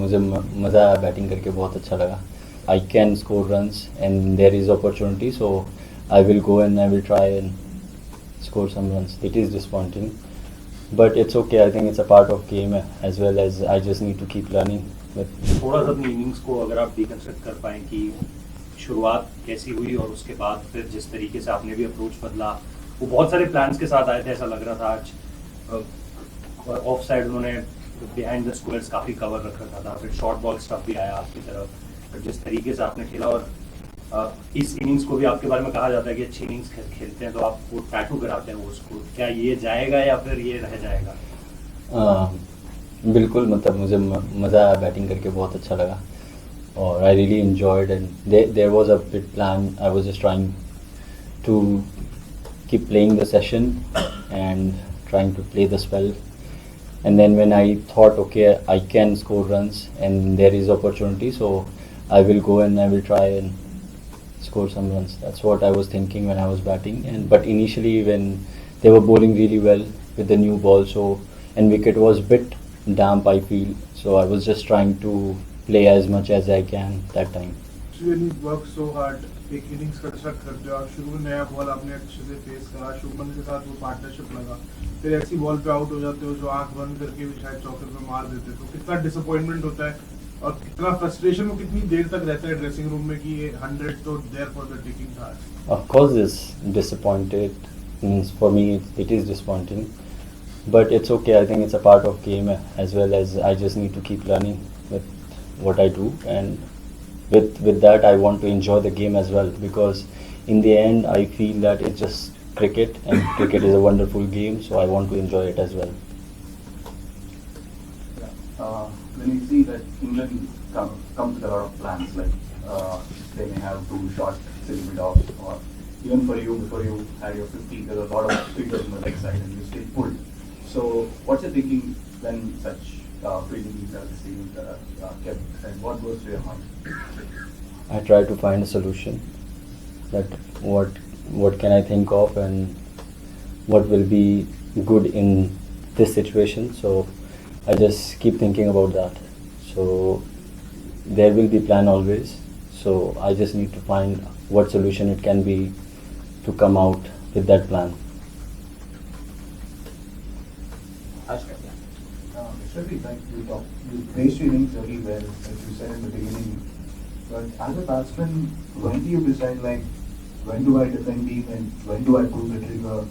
मुझे मज़ा आया बैटिंग करके, बहुत अच्छा लगा. I can score runs and there is opportunity, so I will go and I will try and score some runs. It is disappointing, but it's okay. I think it's a part of game as well as I just need to keep learning. But थोड़ा सा अपनी innings को अगर आप deconstruct कर पाएँ कि शुरुआत कैसी हुई और उसके बाद फिर जिस तरीके से आपने भी अप्रोच बदला, वो बहुत सारे प्लान्स के साथ आए थे, ऐसा लग रहा था आज ऑफ साइड उन्होंने बिहाइंड द स्क्वायर्स काफ़ी कवर रख रखा था, फिर शॉर्ट बॉल स्टफ भी आया आपकी तरफ, फिर जिस तरीके से आपने खेला और इस इनिंग्स को भी आपके बारे में कहा जाता है कि अच्छी इनिंग्स खेलते हैं तो आप वो टैटू कराते हैं वो उसको, क्या ये जाएगा या फिर ये रह जाएगा? बिल्कुल, मतलब मुझे मज़ा आया बैटिंग करके, बहुत अच्छा लगा और I really enjoyed and there was a bit plan. I was just trying to keep playing the session and trying to play the spell, and then when I thought okay I can score runs and there is opportunity, so I will go and I will try and score some runs. That's what I was thinking when I was batting. And but initially when they were bowling really well with the new ball, so and wicket was bit damp I feel, so I was just trying to play as much as I can that time. When you work so hard, एक innings construct करते हो आप, शुरू में नया ball आपने अच्छे से फेस करा, शुभमन के साथ वो पार्टनरशिप लगा, फिर ऐसी बॉल पे आउट हो जाते हो जो आंख बंद करके भी शायद चौके पे मार देते, तो कितना डिसअपॉइंटमेंट होता है और कितना फ्रस्ट्रेशन, वो कितनी देर तक रहता है ड्रेसिंग रूम में कि ये 100 तो देयर फॉर द टेकिंग था? Of course it's disappointed, means for me it is disappointing, but it's okay. I think it's a part of game as well as I just need to keep learning with what I do, and with that I want to enjoy the game as well, because in the end I feel that it's just cricket and cricket is a wonderful game, so I want to enjoy it as well. When you see that England comes with a lot of plans, like they may have two short mid offs, or even for you before you had your 50, there were a lot of figures on the leg side and you still pulled. So what's your thinking when such feelings are received, kept, and what goes through your mind? I try to find a solution, that what can I think of and what will be good in this situation, so I just keep thinking about that. So there will be plan always, so I just need to find what solution it can be to come out with that plan. Certainly, like you placed your innings very well, as you said in the beginning. But as a batsman, when do you decide, like, when do I defend him and when do I pull the trigger?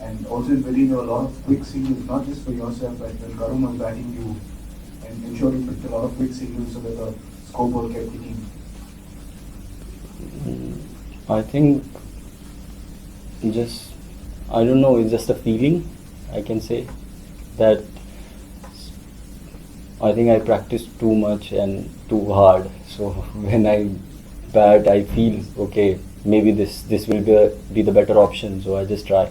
And also in between, there were a lot of quick singles, not just for yourself, but when Karun was batting you, and ensured you picked a lot of quick singles so that the scoreboard kept ticking. I think just, I don't know, it's just a feeling, I can say, that I think I practice too much and too hard. So when I bat, I feel okay, maybe this will be the better option. So I just try.